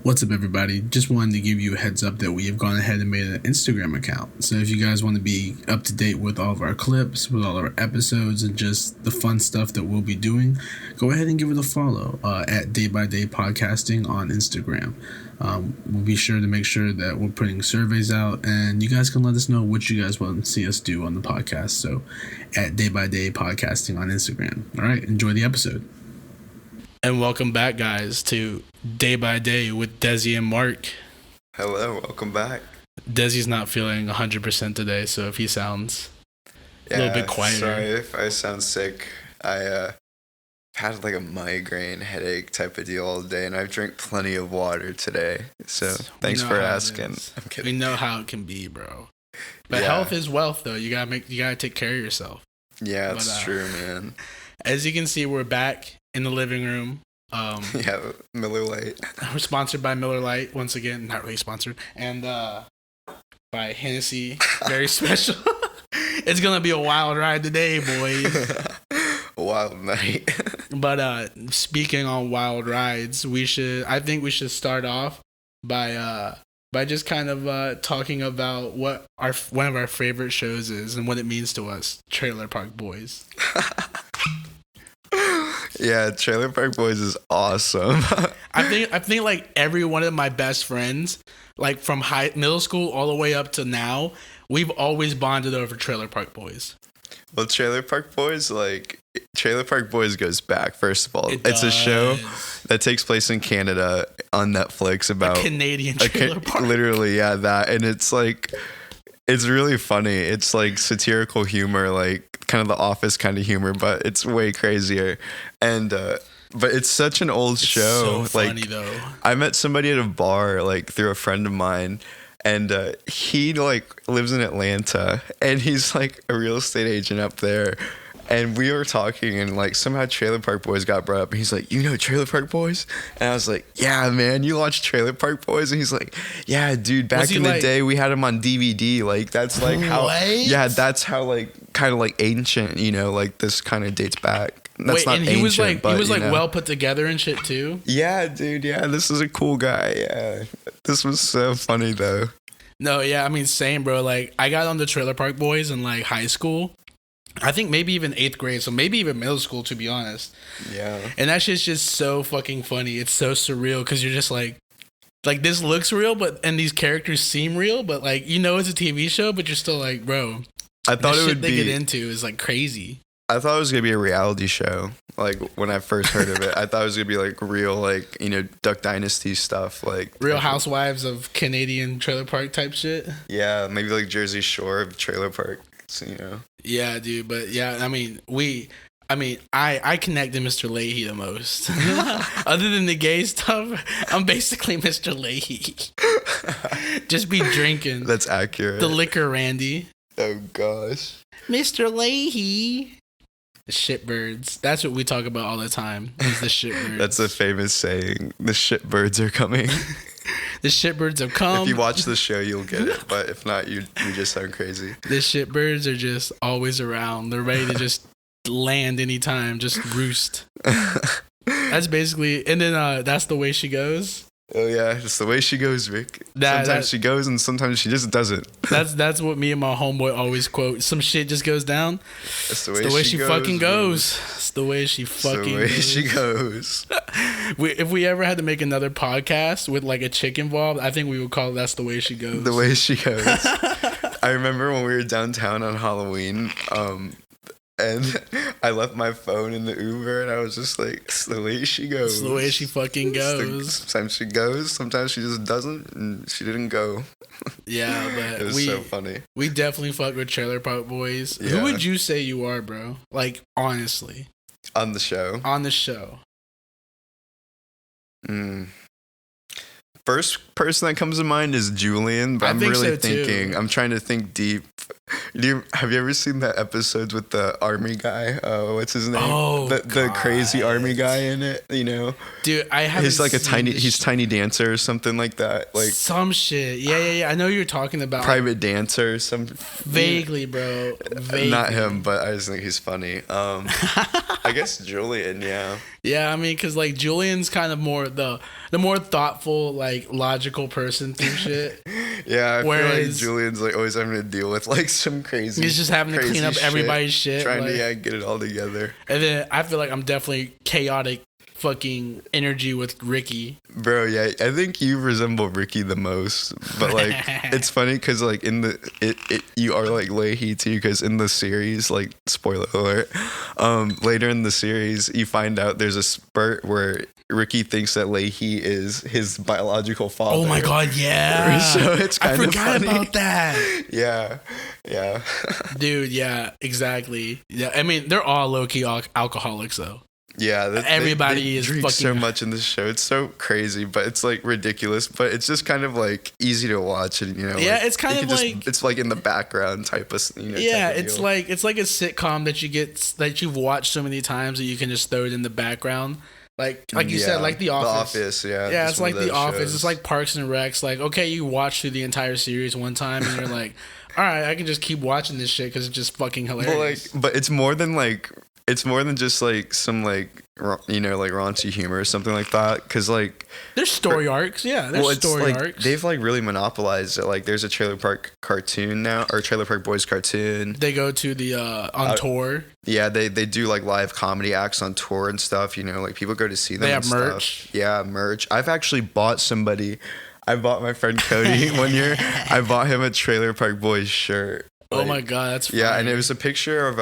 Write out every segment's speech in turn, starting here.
What's up, everybody? Just wanted to give you a heads up that we have gone ahead and made an Instagram account. So if you guys want to be up to date with all of our clips, with all our episodes, and just the fun stuff that we'll be doing, go ahead and give it a follow at Day by Day Podcasting on Instagram. We'll be sure to make sure that we're putting surveys out, and you guys can let us know what you guys want to see us do on the podcast. So at Day by Day Podcasting on Instagram. All right, enjoy the episode. And welcome back, guys, to Day by Day with Dezi and Mark. Hello, welcome back. Dezi's not feeling 100% today, so if he sounds a little bit quieter. Sorry if I sound sick. I had like a migraine headache type of deal all day, and I've drank plenty of water today. So thanks for asking. I'm kidding. We know how it can be, bro. But health is wealth, though. You gotta take care of yourself. Yeah, that's true, man. As you can see, we're back in the living room. Yeah, Miller Lite. We're sponsored by Miller Lite once again. Not really sponsored. And by Hennessy. Very special. It's gonna be a wild ride today, boys. A wild night. But speaking on wild rides, I think we should start off by just kind of talking about what one of our favorite shows is and what it means to us, Trailer Park Boys. Yeah, Trailer Park Boys is awesome. I think like every one of my best friends, like from middle school all the way up to now, we've always bonded over Trailer Park Boys. Well, Trailer Park Boys goes back, first of all. It's a show that takes place in Canada on Netflix about a Canadian trailer park. Literally, yeah, that. And it's like, it's really funny. It's like satirical humor, like kind of The Office kind of humor, but it's way crazier. And but it's such an old show. So funny, though. I met somebody at a bar like through a friend of mine, and he like lives in Atlanta, and he's like a real estate agent up there. And we were talking, and like somehow Trailer Park Boys got brought up, and he's like, "You know Trailer Park Boys?" And I was like, "Yeah, man, you watch Trailer Park Boys?" And he's like, "Yeah, dude, back in the day, we had them on DVD. Like that's like how, yeah, that's how like kind of like ancient, you know, like this kind of dates back." That's not ancient, he was like well put together and shit too. Yeah, dude. Yeah, this is a cool guy. Yeah, this was so funny though. No, yeah, I mean, same, bro. Like I got on the Trailer Park Boys in like high school. I think maybe even 8th grade, so maybe even middle school, to be honest. Yeah. And that shit's just so fucking funny. It's so surreal because you're just like this looks real, and these characters seem real, but like you know it's a TV show, but you're still like, bro. I thought it would be. They get into is like crazy. I thought it was gonna be a reality show. Like when I first heard of it, I thought it was gonna be like real, like you know, Duck Dynasty stuff, like Real Housewives of Canadian trailer park type shit. Yeah, maybe like Jersey Shore of trailer park. So, you know. Yeah, dude. But yeah, I mean, I connect to Mr. Leahy the most. Other than the gay stuff, I'm basically Mr. Leahy. Just be drinking. That's accurate. The liquor Randy. Oh gosh. Mr. Leahy. The shitbirds. That's what we talk about all the time. Is the shitbirds. That's a famous saying. The shitbirds are coming. The shitbirds have come. If you watch the show, you'll get it. But if not, you just sound crazy. The shitbirds are just always around. They're ready to just land anytime, just roost. That's basically, and then that's the way she goes. Oh yeah, it's the way she goes, Rick. Sometimes she goes and sometimes she just doesn't. That's what me and my homeboy always quote. Some shit just goes down. It's the way she fucking goes. It's the way she fucking goes. She goes. If we ever had to make another podcast with like a chick involved, I think we would call it That's the Way She Goes. The way she goes. I remember when we were downtown on Halloween, and I left my phone in the Uber, and I was just like, it's the way she goes. It's the way she fucking goes. Sometimes she goes, sometimes she just doesn't, and she didn't go. Yeah, but it was so funny. We definitely fuck with Trailer Park Boys. Yeah. Who would you say you are, bro? Like, honestly. On the show? On the show. First person that comes to mind is Julian, but I'm really thinking. I'm trying to think deep. Have you ever seen that episodes with the army guy? What's his name? Oh, the crazy army guy in it. You know, dude, I haven't. He's like he's tiny dancer or something like that. Like some shit. Yeah. I know you're talking about private dancer. Some vaguely, bro. Vaguely. Not him, but I just think he's funny. I guess Julian. Yeah. Yeah, I mean, because like Julian's kind of more the more thoughtful, like logical person through shit. Yeah, I feel like Julian's like always having to deal with like some crazy. He's just having to clean up everybody's shit, trying like, to get it all together. And then I feel like I'm definitely chaotic fucking energy with Ricky. Bro, yeah, I think you resemble Ricky the most. But like, it's funny because like in the you are like Leahy too. Because in the series, like spoiler alert, later in the series, you find out there's a spurt where Ricky thinks that Leahy is his biological father. Oh my god, yeah. So it's kind of funny. I forgot about that. Yeah. Dude, yeah, exactly. Yeah, I mean, they're all low-key alcoholics though. Yeah, everybody they is drink fucking so much in this show. It's so crazy, but it's like ridiculous. But it's just kind of like easy to watch, and yeah, like, it's kind of like it's like in the background type of yeah, type of it's deal. like a sitcom that you've watched so many times that you can just throw it in the background. Like you said, like The Office. The Office, yeah. Yeah, it's like The Office. Shows. It's like Parks and Recs. Like, okay, you watch through the entire series one time, and you're like, all right, I can just keep watching this shit because it's just fucking hilarious. But it's more than just like some like like raunchy humor or something like that. Because like there's story arcs, yeah. There's story arcs. They've like really monopolized it. Like there's a Trailer Park cartoon now, or Trailer Park Boys cartoon. They go to the on tour. Yeah, they do like live comedy acts on tour and stuff. Like people go to see them. They have merch. Stuff. Yeah, merch. I've actually bought somebody. I bought my friend Cody one year. I bought him a Trailer Park Boys shirt. Like, oh my god, that's funny. Yeah, and it was a picture of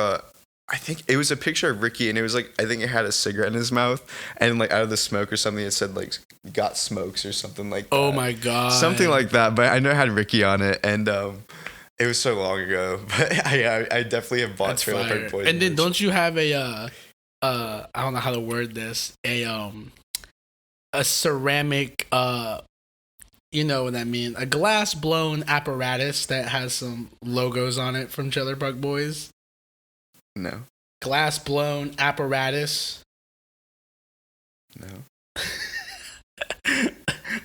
I think it was a picture of Ricky, and it was like, I think it had a cigarette in his mouth, and like out of the smoke or something, it said like "got smokes" or something like that. Oh my god, something like that. But I know it had Ricky on it, and it was so long ago. But I definitely have bought Trailer Park Boys. And then don't you have a I don't know how to word this, a ceramic you know what I mean, a glass blown apparatus that has some logos on it from Trailer Park Boys? No. Glass blown apparatus. No.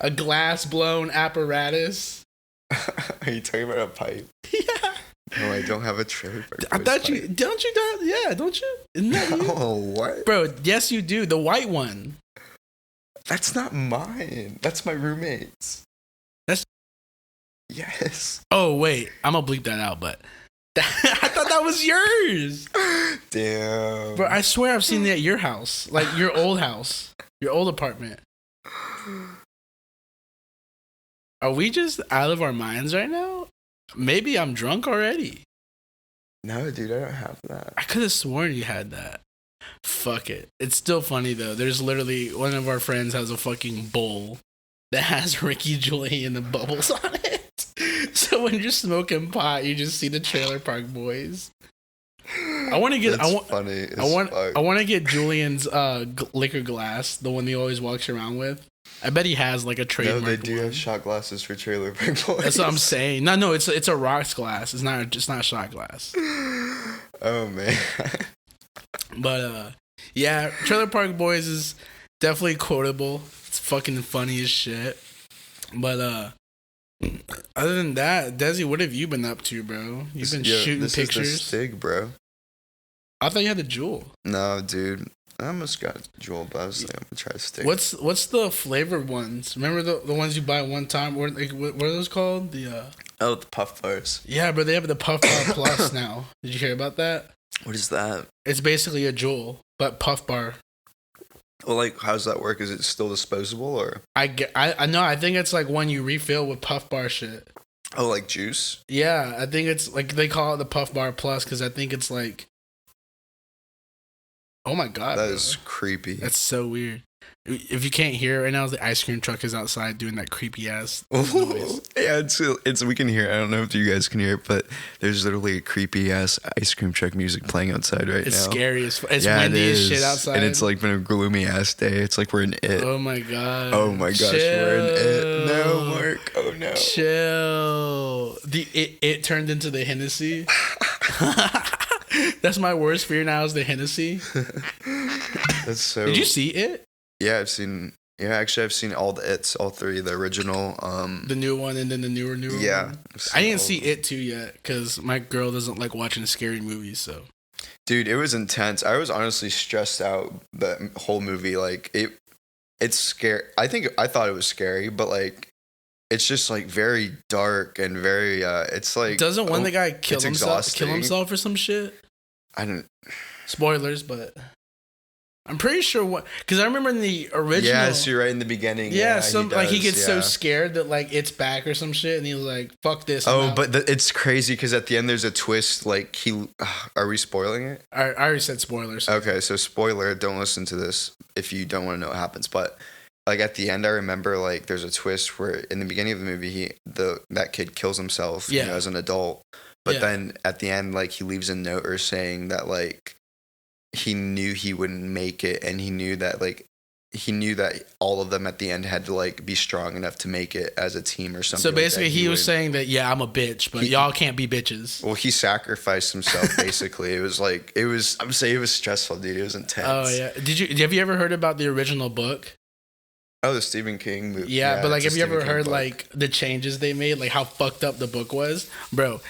A glass blown apparatus. Are you talking about a pipe? Yeah. No, I don't have a Trailer Park Boys I thought pipe. you don't you? Yeah, don't you? Isn't that you? Oh, what? Bro, yes you do. The white one. That's not mine. That's my roommate's. Yes. Oh wait, I'm gonna bleep that out, but I thought that was yours. Damn. Bro, I swear I've seen it at your house, like your old house, your old apartment. Are we just out of our minds right now? Maybe I'm drunk already. No, dude, I don't have that. I could have sworn you had that. Fuck it. It's still funny though. There's literally one of our friends has a fucking bowl that has Ricky, Julie, and the bubbles on it. So when you're smoking pot, you just see the Trailer Park Boys. I want to get. Funny. I want to get Julian's liquor glass, the one he always walks around with. I bet he has like a trademark. No, they do have shot glasses for Trailer Park Boys. That's what I'm saying. No, it's a rocks glass. It's not shot glass. Oh man. But yeah, Trailer Park Boys is definitely quotable. It's fucking funny as shit. But other than that, Dezi, what have you been up to, bro? You've been shooting pictures. Is the Stig, bro. I thought you had the Jewel. No, dude. I almost got a Jewel, but I was like, I'm gonna try to Stig. What's the flavored ones? Remember the ones you buy one time? What are those called? The Puff Bars. Yeah, but they have the Puff Bar Plus now. Did you hear about that? What is that? It's basically a Jewel, but Puff Bar. Well, like, how does that work? Is it still disposable, or? I know. I think it's like one you refill with Puff Bar shit. Oh, like juice? Yeah, I think it's like they call it the Puff Bar Plus because I think it's like. Oh my god, that is creepy. That's so weird. If you can't hear it right now, the ice cream truck is outside doing that creepy ass noise. Yeah, it's we can hear it. I don't know if you guys can hear it, but there's literally a creepy ass ice cream truck music playing outside right now. It's scary as it's windy as shit outside. And it's like been a gloomy ass day. It's like we're in It. Oh my god. Oh my gosh, we're in It. No more Mark. Oh no. Chill. It turned into the Hennessy. That's my worst fear now is the Hennessy. That's so. Did you see it? Yeah, I've seen. Yeah, actually, I've seen all three, the original. The new one and then the newer one. Yeah. I didn't see It 2 yet because my girl doesn't like watching scary movies. So. Dude, it was intense. I was honestly stressed out the whole movie. Like it's scary. I thought it was scary, but like it's just like very dark and very. It's like doesn't one of the guy kill himself or some shit? I don't. Spoilers, but I'm pretty sure what because I remember in the original. Yes, you're right in the beginning. Yeah, he gets so scared that like it's back or some shit, and he was like, "Fuck this." But it's crazy because at the end there's a twist. Like are we spoiling it? I already said spoilers. Okay, so spoiler. Don't listen to this if you don't want to know what happens. But like at the end, I remember like there's a twist where in the beginning of the movie, that kid kills himself. As an adult. But then at the end, like he leaves a note or saying that like he knew he wouldn't make it, and he knew that all of them at the end had to like be strong enough to make it as a team or something. So basically, he was saying that I'm a bitch, but y'all can't be bitches. Well, he sacrificed himself. Basically, it was. I'm saying it was stressful, dude. It was intense. Oh yeah. Have you ever heard about the original book? Oh, the Stephen King movie. Yeah, but like, have you ever heard like the changes they made, like how fucked up the book was, bro?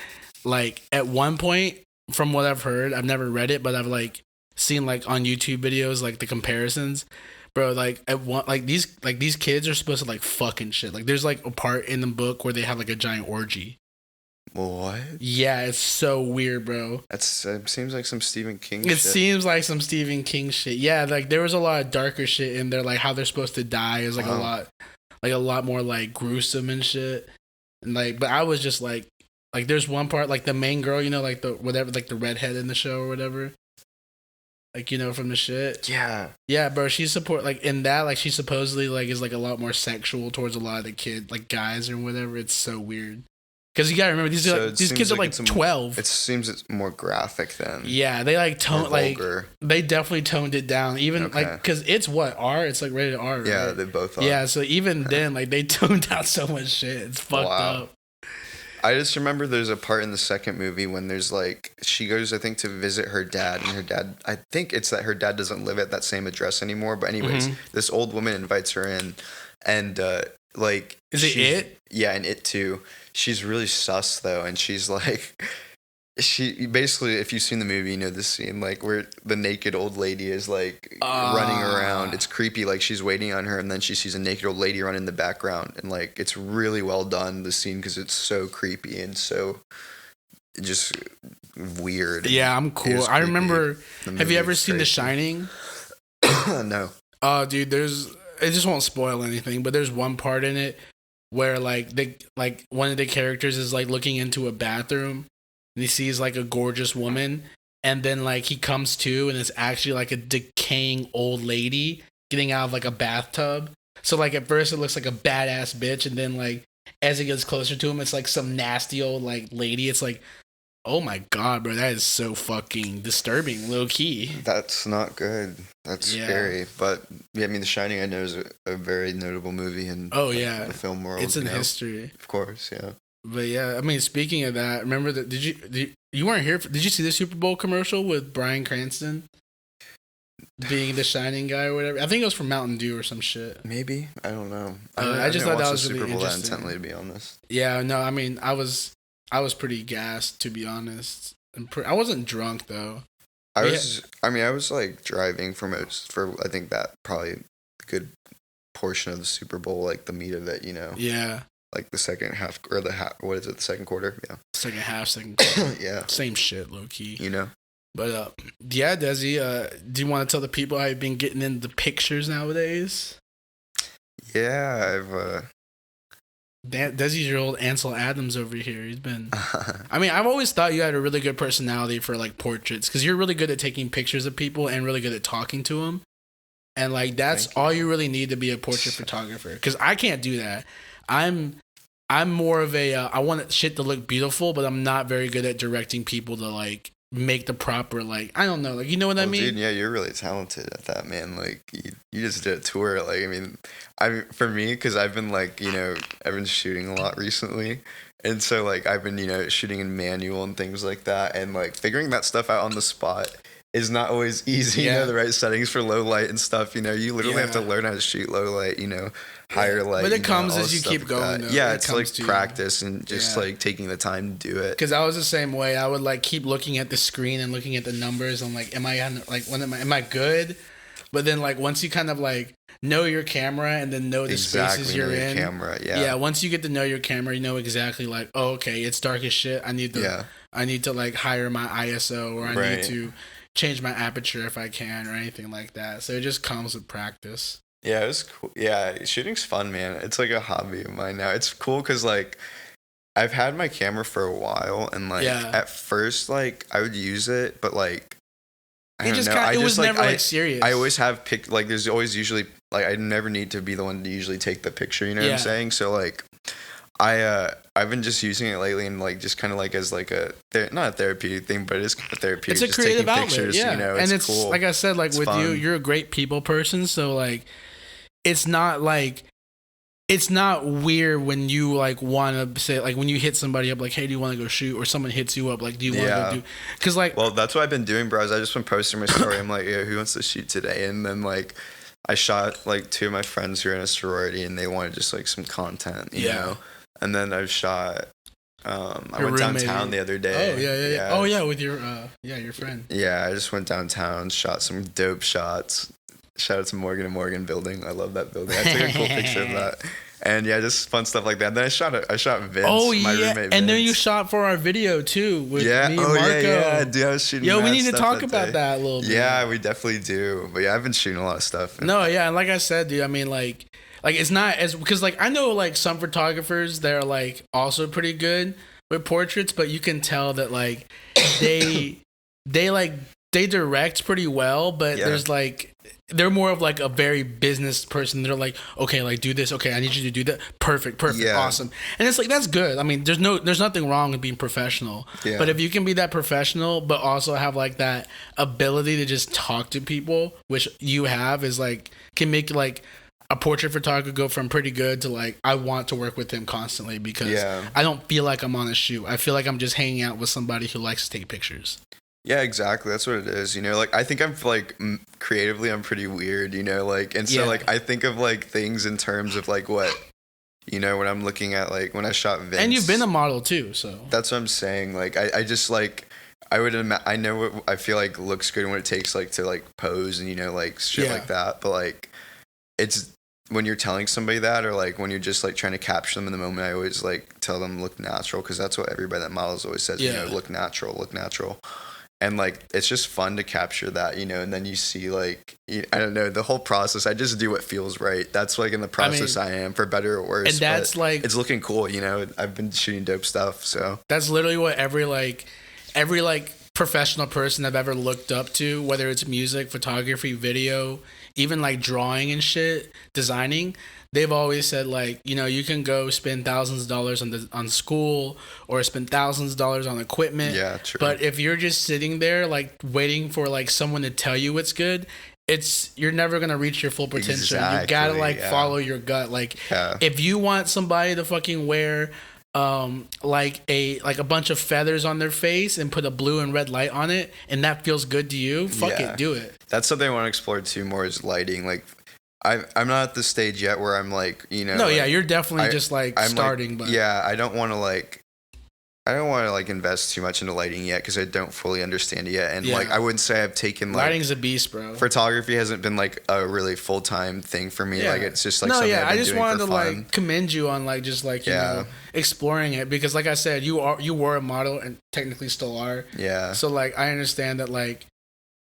Like at one point, from what I've heard, I've never read it, but I've like seen like on YouTube videos like the comparisons, bro. Like at one, like these kids are supposed to like fucking shit. Like there's like a part in the book where they have like a giant orgy. What? Yeah, it's so weird, bro. It seems like some Stephen King shit. It seems like some Stephen King shit. Yeah, like there was a lot of darker shit in there, like how they're supposed to die is like a lot more like gruesome and shit. And like, but I was just like there's one part like the main girl, like the whatever, like the redhead in the show or whatever. Like, from the shit. Yeah. Yeah, bro. She in that, like, she supposedly, like, is, like, a lot more sexual towards a lot of the kids, like, guys or whatever. It's so weird. Because you gotta remember, these kids are, like 12. It seems it's more graphic then. Yeah, they, like, they definitely toned it down. Even, like, because it's what? R? It's, like, rated R, right? Yeah, they both are. Yeah, so even then, like, they toned down so much shit. It's fucked up. I just remember there's a part in the second movie when there's like she goes I think to visit her dad, and her dad, I think it's that her dad doesn't live at that same address anymore, but anyways, this old woman invites her in, and like is it? Yeah, and It too. She's really sus though, and she's like she basically, if you've seen the movie, you know this scene like where the naked old lady is like running around. It's creepy, like she's waiting on her, and then she sees a naked old lady run in the background, and like it's really well done, the scene, because it's so creepy and so just weird. Yeah, I'm cool. I remember. Have you ever seen The Shining? No. Oh, dude, it just won't spoil anything, but there's one part in it where like one of the characters is like looking into a bathroom. And he sees like a gorgeous woman, and then like he comes to, and it's actually like a decaying old lady getting out of like a bathtub. So like at first it looks like a badass bitch, and then like as it gets closer to him, it's like some nasty old like lady. It's like, oh my god, bro, that is so fucking disturbing, low key. That's not good. That's scary. But yeah, I mean, The Shining, I know, is a very notable movie in the film world. It's in history, of course. Yeah. But yeah, I mean, speaking of that, remember that? You weren't here? Did you see the Super Bowl commercial with Bryan Cranston being the Shining guy or whatever? I think it was from Mountain Dew or some shit. Maybe, I don't know. I just thought that was really Super Bowl interesting. that intently, to be honest. Yeah, no, I mean, I was pretty gassed, to be honest. I wasn't drunk though. I was like driving for I think that probably a good portion of the Super Bowl, like the meat of it, Yeah. Like the second half, or what is it, the second quarter? Yeah. Second half, second quarter. Yeah. Same shit, low key. But, yeah, Dezi, do you want to tell the people how you've been getting into pictures nowadays? Yeah, Desi's your old Ansel Adams over here. He's been... I mean, I've always thought you had a really good personality for, like, portraits, because you're really good at taking pictures of people and really good at talking to them. And, like, that's all you really need to be a portrait photographer, because I can't do that. I'm more of a I want shit to look beautiful, but I'm not very good at directing people to like make the proper, like, I don't know, like, you know what I mean? Dude, yeah, you're really talented at that, man. Like, you just did a tour. Like, I mean, for me, because I've been like, I've been shooting a lot recently, and so like I've been shooting in manual and things like that, and like figuring that stuff out on the spot is not always easy. Yeah. The right settings for low light and stuff. You literally have to learn how to shoot low light. Higher light. But it comes as you keep going. Yeah, it's like practice and just like taking the time to do it. Because I was the same way. I would like keep looking at the screen and looking at the numbers. I'm like, am I good? But then like once you kind of like know your camera and then know the spaces you're in. Camera, yeah. Once you get to know your camera, you know exactly like, oh, okay, it's dark as shit. I need to like higher my ISO, or I need to change my aperture if I can, or anything like that. So it just comes with practice. Yeah, it was cool. Yeah, shooting's fun, man. It's like a hobby of mine now. It's cool because like I've had my camera for a while, and like at first like I would use it, but like I don't know. It was never like serious. I always have like there's always usually like I never need to be the one to usually take the picture. You know what I'm saying? So like I've been just using it lately, and like just kind of like as like not a therapeutic thing, but it's a therapeutic. It's a creative outlet, pictures, and it's cool. Like I said, like with you, you're a great people person, so like it's not weird when you like want to say, like when you hit somebody up like, hey, do you want to go shoot, or someone hits you up like, do you want to go do, because like, well, that's what I've been doing, bro. I just been posting my story. I'm like, yeah, who wants to shoot today? And then like I shot like 2 of my friends who are in a sorority, and they wanted just like some content, you know. And then I've shot I went downtown the other day. Oh yeah. Oh yeah, with your your friend. Yeah, I just went downtown, shot some dope shots. Shout out to Morgan and Morgan building. I love that building. I took a cool picture of that. And yeah, just fun stuff like that. And then I shot Vince, my roommate Vince. And then you shot for our video too with me and Marco. Yeah, dude, I was shooting we need to talk about that a little bit. Yeah, we definitely do. But yeah, I've been shooting a lot of stuff. And like I said, dude, I mean like it's not as, because like I know like some photographers that are like also pretty good with portraits, but you can tell that like they direct pretty well, but there's like, they're more of like a very business person. They're like, okay, like do this. Okay, I need you to do that. Perfect, awesome. And it's like, that's good. I mean, there's nothing wrong with being professional. Yeah. But if you can be that professional, but also have like that ability to just talk to people, which you have, is like, can make like a portrait photographer go from pretty good to like, I want to work with him constantly, because I don't feel like I'm on a shoot. I feel like I'm just hanging out with somebody who likes to take pictures. Yeah, exactly. That's what it is. Like I think I'm like creatively, I'm pretty weird, like, and so like I think of like things in terms of like what, when I'm looking at like when I shot Vince. And you've been a model too, so. That's what I'm saying. Like I just like, I know what I feel like looks good and what it takes like to like pose and like shit like that. But like, it's when you're telling somebody that, or like when you're just like trying to capture them in the moment, I always like tell them look natural, because that's what everybody that models always says. Look natural. And, like, it's just fun to capture that, and then you see, like, I don't know, the whole process. I just do what feels right. That's, like, in the process I am, for better or worse. And that's, like... It's looking cool, I've been shooting dope stuff, so... That's literally what every professional person I've ever looked up to, whether it's music, photography, video, even, like, drawing and shit, designing... They've always said, like, you can go spend thousands of dollars on school, or spend thousands of dollars on equipment. Yeah, true. But if you're just sitting there, like, waiting for, like, someone to tell you what's good, you're never going to reach your full potential. Exactly, you got to, like, follow your gut. Like, if you want somebody to fucking wear, like a bunch of feathers on their face and put a blue and red light on it, and that feels good to you, fuck it, do it. That's something I want to explore, too, more, is lighting. Like, I'm not at the stage yet where I'm like, No, like, yeah, you're definitely just like I'm starting, like, but yeah, I don't want to invest too much into lighting yet, because I don't fully understand it yet, and like I wouldn't say I've taken like lighting's a beast, bro. Photography hasn't been like a really full-time thing for me. Like it's just like something I've been I just doing wanted for to fun. Like commend you on like just like exploring it, because like I said, you were a model and technically still are. Yeah. So like I understand that like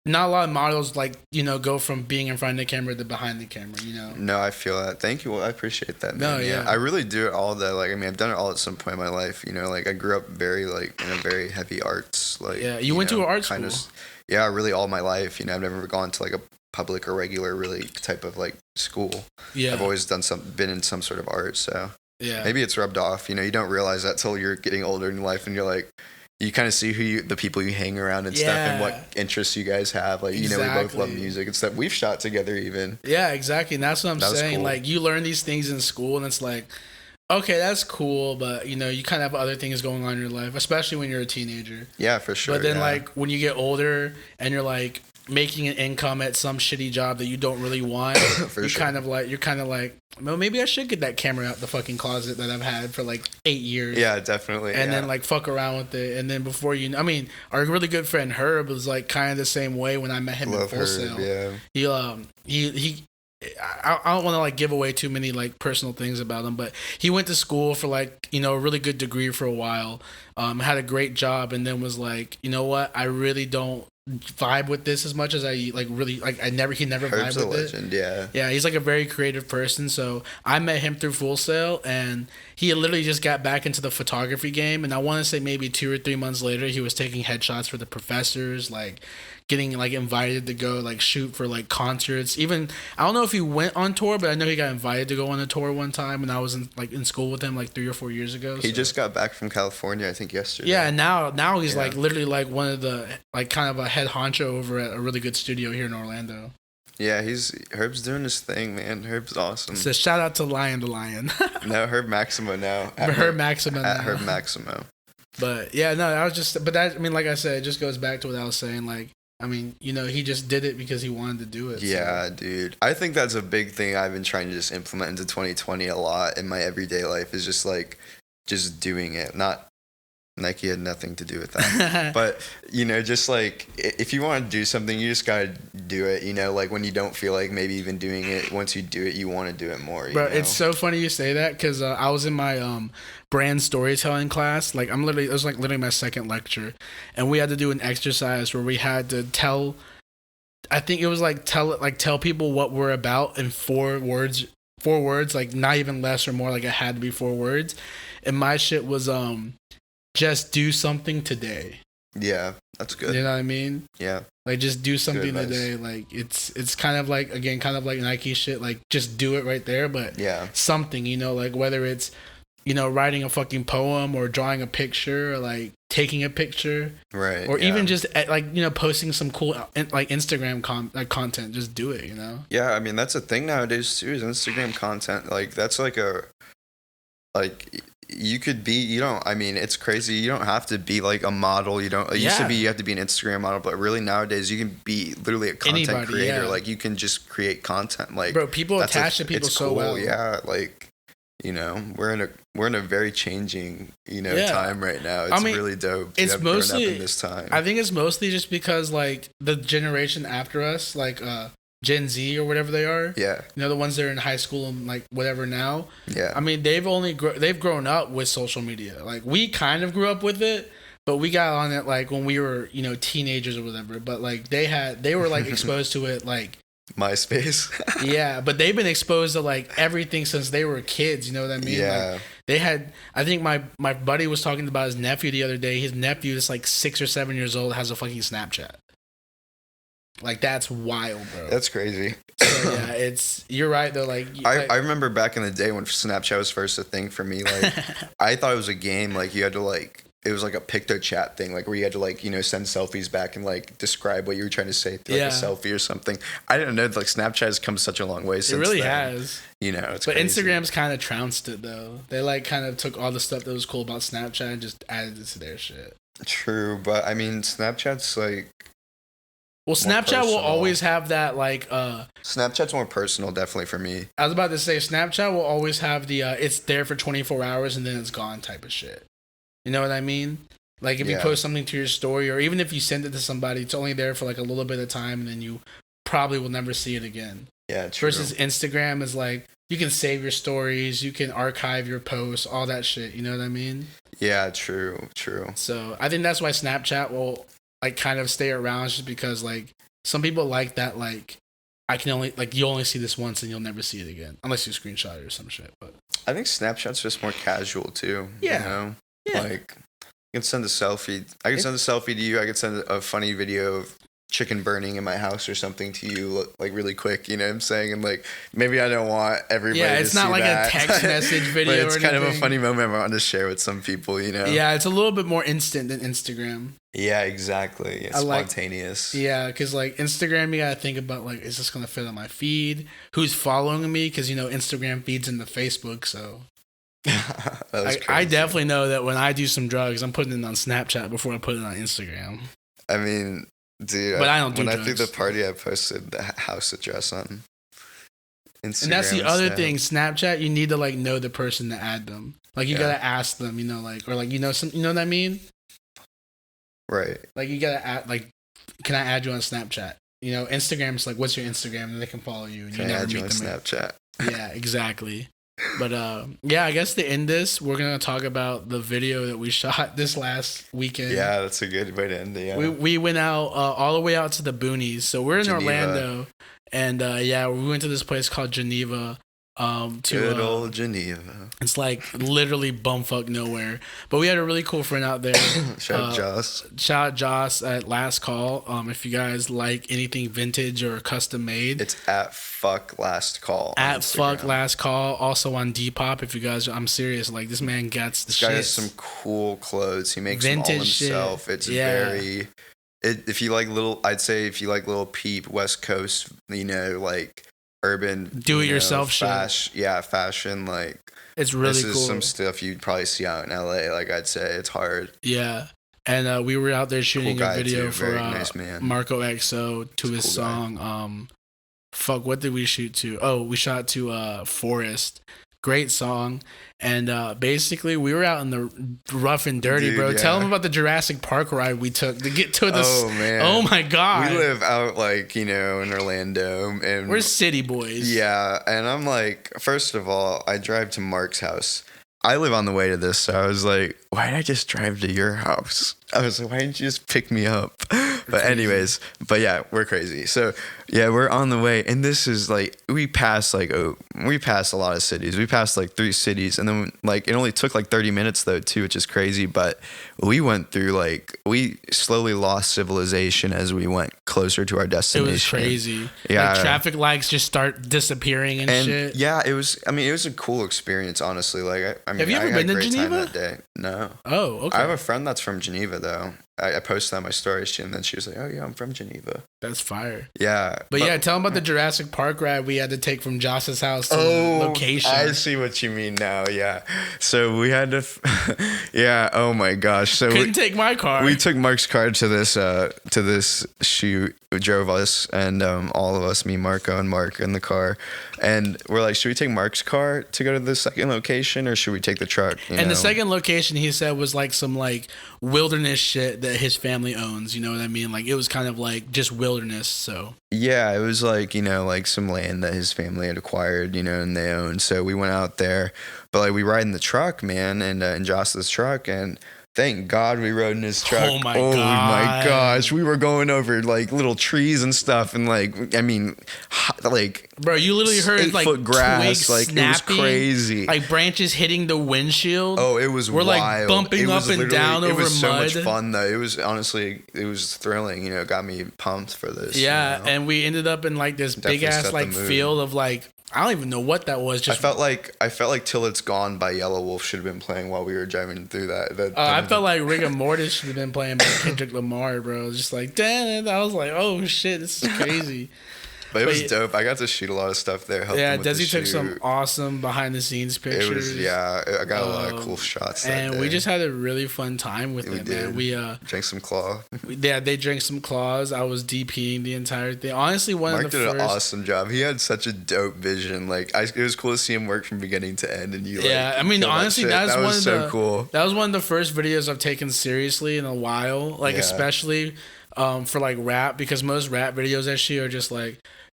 not a lot of models like go from being in front of the camera to behind the camera. No, I feel that. Thank you. Well, I appreciate that, man. No, yeah. I really do it all that. Like I mean, I've done it all at some point in my life. Like I grew up very like in a very heavy arts. Like you went to an art school. Yeah, really all my life. I've never gone to like a public or regular really type of like school. Yeah. I've always been in some sort of art. So maybe it's rubbed off. You don't realize that till you're getting older in life, and you're like, you kind of see the people you hang around and stuff, and what interests you guys have. Like, you know, we both love music and stuff. We've shot together even. Yeah, exactly. And that's what I'm saying. Cool. Like, you learn these things in school, and it's like, okay, that's cool, but, you know, you kind of have other things going on in your life, especially when you're a teenager. Yeah, for sure. But then, like, when you get older and you're, like, making an income at some shitty job that you don't really want, you're kind of like, well, maybe I should get that camera out the fucking closet that I've had for, like, 8 years. Yeah, definitely. And then, like, fuck around with it. And then before you know, I mean, our really good friend Herb was, like, kind of the same way when I met him in Full Sail. Yeah. He I don't want to like give away too many like personal things about him, but he went to school for like, you know, a really good degree for a while, had a great job, and then was like, you know what, I really don't vibe with this as much as I like really like he never Herb's vibed a with legend, it. Yeah, he's like a very creative person. So I met him through Full Sail, and he literally just got back into the photography game, and I want to say maybe 2 or 3 months later he was taking headshots for the professors, like getting like invited to go like shoot for like concerts. Even I don't know if he went on tour, but I know he got invited to go on a tour one time when I was in school with him like 3 or 4 years ago. He just got back from California, I think, yesterday. Yeah, and now he's like literally like one of the like kind of a head honcho over at a really good studio here in Orlando. Yeah, Herb's doing his thing, man. Herb's awesome. So shout out to Lion the Lion. No, Herb Maximo now. Herb Maximo. At Herb Maximo. But yeah, no, I was just, but that, I mean, like I said, it just goes back to what I was saying. Like, I mean, you know, he just did it because he wanted to do it. Yeah, so. Dude. I think that's a big thing I've been trying to just implement into 2020 a lot in my everyday life, is just like, just doing it. Not, Nike had nothing to do with that. But, you know, just like, if you want to do something, you just got to do it, you know? Like, when you don't feel like maybe even doing it, once you do it, you want to do it more, Bro, it's so funny you say that, because I was in my brand storytelling class. Like, it was like literally my second lecture, and we had to do an exercise where we had to tell, I think it was like tell people what we're about in 4 words, like not even less or more, like it had to be 4 words. And my shit was just do something today. Yeah, that's good. You know what I mean? Yeah. Like, just do something today. Like, it's kind of like, again, kind of like Nike shit. Like, just do it right there. But something, you know, like whether it's, you know, writing a fucking poem or drawing a picture or like taking a picture. Right. Or even just like, you know, posting some cool like Instagram content. Just do it, you know? Yeah, I mean, that's a thing nowadays too, is Instagram content. Like, that's like you could be, it's crazy. You don't have to be like a model. It used to be you have to be an Instagram model, but really nowadays you can be literally a content creator. Like, you can just create content. Like, bro, people attach to people so well. Yeah, like, you know, we're in a very changing, you know, time right now. It's really dope. It's mostly up in this time. I think it's mostly just because like the generation after us, like Gen Z or whatever they are. Yeah. You know, the ones that are in high school and like whatever now. Yeah. I mean, they've grown up with social media. Like, we kind of grew up with it, but we got on it like when we were, you know, teenagers or whatever. But like they were like exposed to it like MySpace. Yeah, but they've been exposed to like everything since they were kids. You know what I mean? Yeah. Like, they had. I think my buddy was talking about his nephew the other day. His nephew is like 6 or 7 years old, has a fucking Snapchat. Like, that's wild, bro. That's crazy. So, yeah, you're right though. Like, I remember back in the day when Snapchat was first a thing for me. Like, I thought it was a game. Like, you had to like, it was like a picto chat thing, like where you had to like, you know, send selfies back and like describe what you were trying to say through like a selfie or something. I didn't know like Snapchat has come such a long way since. It really then. has. You know, it's but crazy. Instagram's kind of trounced it though. They like kind of took all the stuff that was cool about Snapchat and just added it to their shit. True, but I mean, Snapchat's like. Well, Snapchat will always have that, like... Snapchat's more personal, definitely, for me. I was about to say, Snapchat will always have the, it's there for 24 hours and then it's gone type of shit. You know what I mean? Like, if you post something to your story, or even if you send it to somebody, it's only there for, like, a little bit of time, and then you probably will never see it again. Yeah, true. Versus Instagram is, like, you can save your stories, you can archive your posts, all that shit. You know what I mean? Yeah, true. So, I think that's why Snapchat will... like kind of stay around, just because like some people like that, like I can only like you only see this once and you'll never see it again unless you screenshot it or some shit. But I think Snapchat's just more casual too. Yeah. You know? Yeah. Like, you can send a selfie. I can send a selfie to you. I can send a funny video of chicken burning in my house or something to you like really quick, you know what I'm saying? And like maybe I don't want everybody to it's not see like that. a text message video. But it's or kind of a anything. funny moment I want to share with some people, you know? Yeah, it's a little bit more instant than Instagram. Yeah, exactly. It's spontaneous. Yeah, because like Instagram, you gotta think about like, is this gonna fit on my feed? Who's following me? Because Instagram feeds into Facebook, so. I definitely know that when I do some drugs, I'm putting it on Snapchat before I put it on Instagram. I mean, dude, but I don't do when drugs. I threw the party, I posted the house address on Instagram. And that's the other thing. Snapchat, you need to like know the person to add them. Like you gotta ask them, like, or like some, you know what I mean? Right. Like you gotta add, like, can I add you on Snapchat? Instagram's like, what's your Instagram? And they can follow you. And can I add you on Snapchat? Yeah, exactly. But I guess to end this, we're gonna talk about the video that we shot this last weekend. Yeah, that's a good way to end it. Yeah. We went out all the way out to the boonies. So we're in Geneva. Orlando, and we went to this place called Geneva. Good old Geneva. It's like literally bumfuck nowhere. But we had a really cool friend out there. Shout out Joss. Shout out Joss at Last Call. If you guys like anything vintage or custom made, it's at fuck last call. At fuck last call. Also on Depop. If you guys, I'm serious. Like this man gets the shit. This guy has some cool clothes. He makes vintage them all himself. Shit. It's very. If you like I'd say if you like little peep West Coast, like urban do-it-yourself shit. Yeah, fashion. Like it's really this cool. This is some stuff you'd probably see out in LA. Like I'd say it's hard. Yeah. And we were out there shooting a video too. for nice Marco XO to his cool song. What did we shoot to? Oh, we shot to Forest. Great song. And basically, we were out in the rough and dirty, bro. Yeah. Tell them about the Jurassic Park ride we took to get to this. Oh, man. Oh, my God. We live out, in Orlando. And we're city boys. Yeah. And I'm like, first of all, I drive to Mark's house. I live on the way to this, so I was like, why did I just drive to your house? I was like, why didn't you just pick me up? But anyways, yeah, we're crazy. So yeah, we're on the way, and this is we passed a lot of cities. We passed 3 cities, and then it only took 30 minutes though too, which is crazy. But we went through we slowly lost civilization as we went closer to our destination. It was crazy. Yeah, traffic lights just start disappearing and shit. Yeah, it was. I mean, it was a cool experience, honestly. Have you ever been to Geneva? That day. No. Oh, okay. I have a friend that's from Geneva though. I posted on my story, and then she was like, "Oh yeah, I'm from Geneva." That's fire. Yeah, but yeah, tell them about the Jurassic Park ride we had to take from Joss's house to the location. I see what you mean now. Yeah, so we had to. Yeah. Oh my gosh. So couldn't take my car. We took Mark's car to this shoot. We drove us and all of us, me, Marco, and Mark in the car, and we're like, should we take Mark's car to go to the second location, or should we take the truck? The second location he said was some wilderness shit that his family owns. You know what I mean? It was kind of just wilderness. So yeah, it was some land that his family had acquired, and they owned. So we went out there, but we ride in the truck, man, and in Joss's truck, and thank God we rode in his truck. Oh my gosh. We were going over little trees and stuff, and bro, you literally heard 8-foot grass, twigs snapping, it was crazy. Branches hitting the windshield. Oh, it was we're wild. Bumping up and down over mud. It was so much fun though. It was honestly, it was thrilling. It got me pumped for this. Yeah, and we ended up in this big ass field of I don't even know what that was. Just I felt like Till It's Gone by Yellow Wolf should have been playing while we were driving through that. I felt like Rigor Mortis should have been playing by Kendrick Lamar, bro. Just damn it. I was like, oh shit, this is crazy. But it was dope. I got to shoot a lot of stuff there. Yeah, Dezi took some awesome behind the scenes pictures. I got a lot of cool shots. And we just had a really fun time with it, man. We drank some claw. They drank some claws. I was DPing the entire thing. Honestly, Mark did an awesome job. He had such a dope vision. It was cool to see him work from beginning to end. And you I mean, honestly, that was so cool. That was one of the first videos I've taken seriously in a while. Especially for rap, because most rap videos actually are just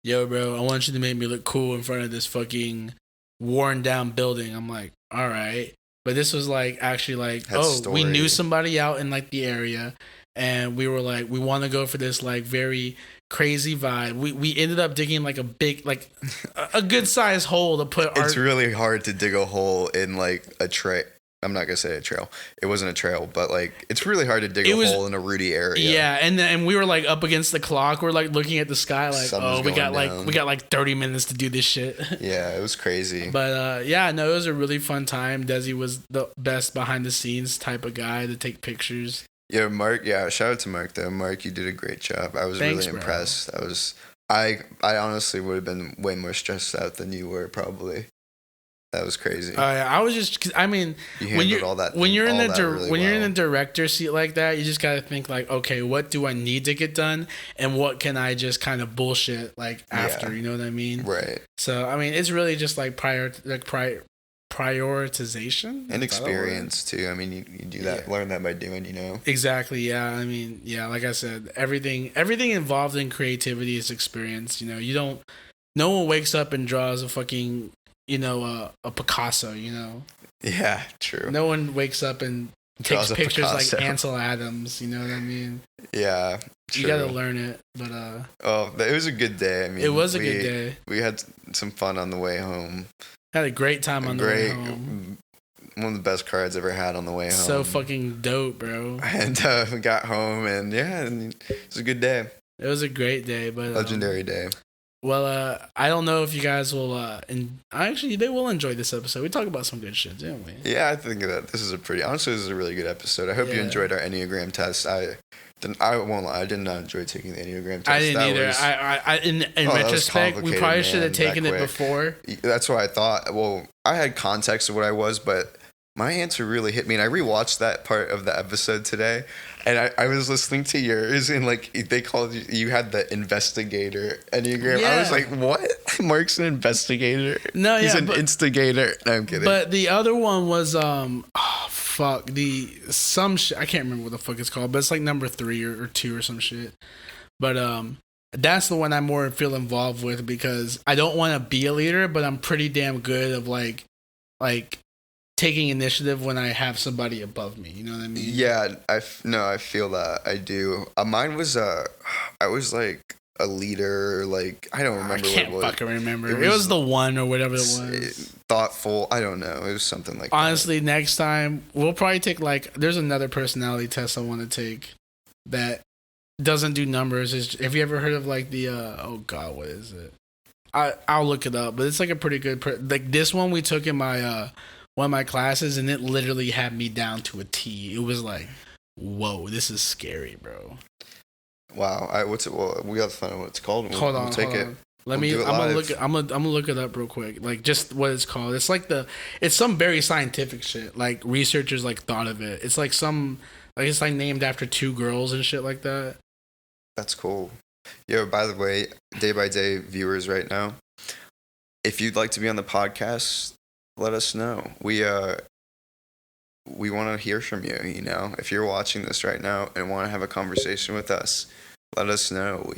yo, bro, I want you to make me look cool in front of this fucking worn down building. I'm like, all right. But this was actually we knew somebody out in the area, and we were we want to go for this very crazy vibe. We ended up digging a big a good sized hole to put It's really hard to dig a hole in a tray. I'm not gonna say a trail. It wasn't a trail, but like it's really hard to dig a hole in a rooty area. Yeah, and we were like up against the clock. We're like looking at the sky, like, we got like 30 minutes to do this shit. Yeah, it was crazy. But yeah, no, it was a really fun time. Dezi was the best behind the scenes type of guy to take pictures. Yeah, Mark. Yeah, shout out to Mark though. Mark, you did a great job. I was really impressed. I honestly would have been way more stressed out than you were probably. That was crazy. I was just, I mean, when you're in the director seat like that, you just gotta think like, okay, what do I need to get done, and what can I just kind of bullshit like after, you know what I mean? Right. So I mean, it's really just like prioritization and experience too. I mean, you do that, learn that by doing, you know. Exactly. Yeah. I mean, yeah. Like I said, everything involved in creativity is experience. You know, no one wakes up and draws a fucking, you know, a Picasso, you know? Yeah, true. No one wakes up and takes pictures like Ansel Adams, you know what I mean? Yeah, true. You gotta learn it, but it was a good day. I mean, it was a good day. We had some fun on the way home. Had a great time on the way home. One of the best car I've ever had on the way home. So fucking dope, bro. And we got home, and it was a good day. It was a great day, but legendary day. Well, I don't know if you guys will, and actually they will enjoy this episode. We talk about some good shit, didn't we? Yeah, I think that this is a really good episode. I hope you enjoyed our Enneagram test. I won't lie, I did not enjoy taking the Enneagram test. I didn't either. In retrospect, we probably should have taken it before. That's what I thought. Well, I had context of what I was, but my answer really hit me. And I rewatched that part of the episode today, and I was listening to yours, and like they called you had the investigator Enneagram. Yeah. I was like, what? Mark's an investigator? No, he's an instigator. No, I'm kidding. But the other one was some shit. I can't remember what the fuck it's called, but it's like number 3 or 2 or some shit. But that's the one I more feel involved with because I don't want to be a leader, but I'm pretty damn good of like taking initiative when I have somebody above me. You know what I mean? Yeah, I feel that. I do. Mine was I was like a leader. Like I don't remember. I can't what it was. Fucking remember. It was the one or whatever it was. Thoughtful. I don't know. It was something like. Honestly, next time we'll probably take like. There's another personality test I want to take that doesn't do numbers. Have you ever heard of like the? Oh God, what is it? I'll look it up, but it's like a pretty good. Like this one we took in my one of my classes, and it literally had me down to a T. It was like, whoa, this is scary, bro. Wow, what's it? Well, we got to find out what it's called. Hold on. I'm gonna look it up real quick. Like just what it's called. It's like it's some very scientific shit. Like researchers like thought of it. It's like it's like named after 2 girls and shit like that. That's cool. Yo, by the way, Day by Day viewers right now, if you'd like to be on the podcast, let us know. We want to hear from you, you know. If you're watching this right now and want to have a conversation with us, let us know.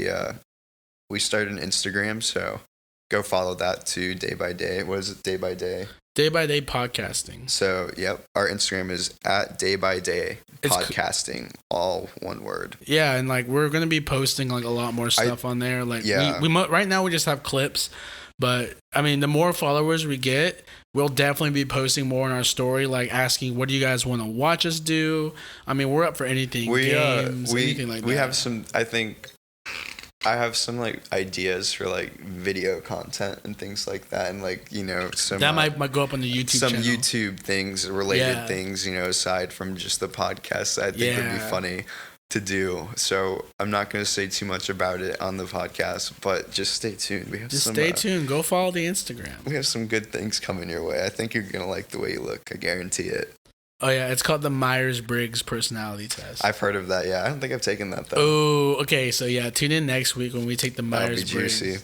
We started an Instagram, so go follow that too. Day by Day. What is it? Day by Day. Day by Day podcasting. So, yep, our Instagram is at Day by Day podcasting, all one word. Yeah, and like we're gonna be posting like a lot more stuff on there. Like we right now we just have clips. But, I mean, the more followers we get, we'll definitely be posting more on our story, like asking, what do you guys want to watch us do? I mean, we're up for anything, games, anything like that. We have some, I think, I have some, like, ideas for, like, video content and things like that. And, like, you know, some... That might go up on the YouTube channel. Some YouTube things, related things, you know, aside from just the podcast I think would be funny to do. So I'm not going to say too much about it on the podcast, but just stay tuned. Stay tuned. Go follow the Instagram. We have some good things coming your way. I think you're going to like the way you look. I guarantee it. Oh yeah, it's called the Myers-Briggs personality test. I've heard of that. Yeah, I don't think I've taken that though. Oh, okay. So yeah, tune in next week when we take the Myers-Briggs. That'll be juicy.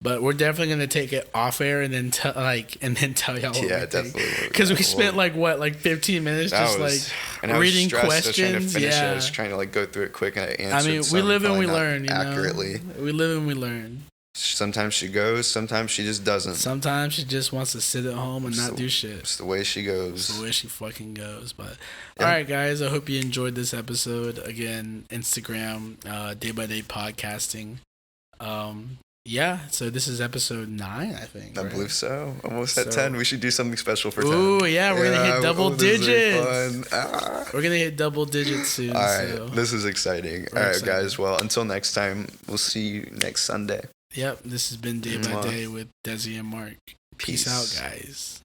But we're definitely gonna take it off air and then tell y'all. Yeah, definitely. Because we spent like 15 minutes just reading questions. I was trying to like go through it quick and I answered. I mean, we live and we learn. You accurately. Know? We live and we learn. Sometimes she goes. Sometimes she just doesn't. Sometimes she just wants to sit at home and not do shit. It's the way she goes. It's the way she fucking goes. But all right, guys. I hope you enjoyed this episode. Again, Instagram, Day by Day podcasting. Yeah, so this is episode 9, I think. I right? believe so. Almost at So- 10. We should do something special for 10. Ooh, yeah, we're gonna hit double this is digits. fun. Ah. We're gonna hit double digits soon. All right, So. this is exciting. We're All right, excited. guys. Well, until next time, we'll see you next Sunday. Yep, this has been Day by Mwah. Day with Dezi and Mark. Peace out, guys.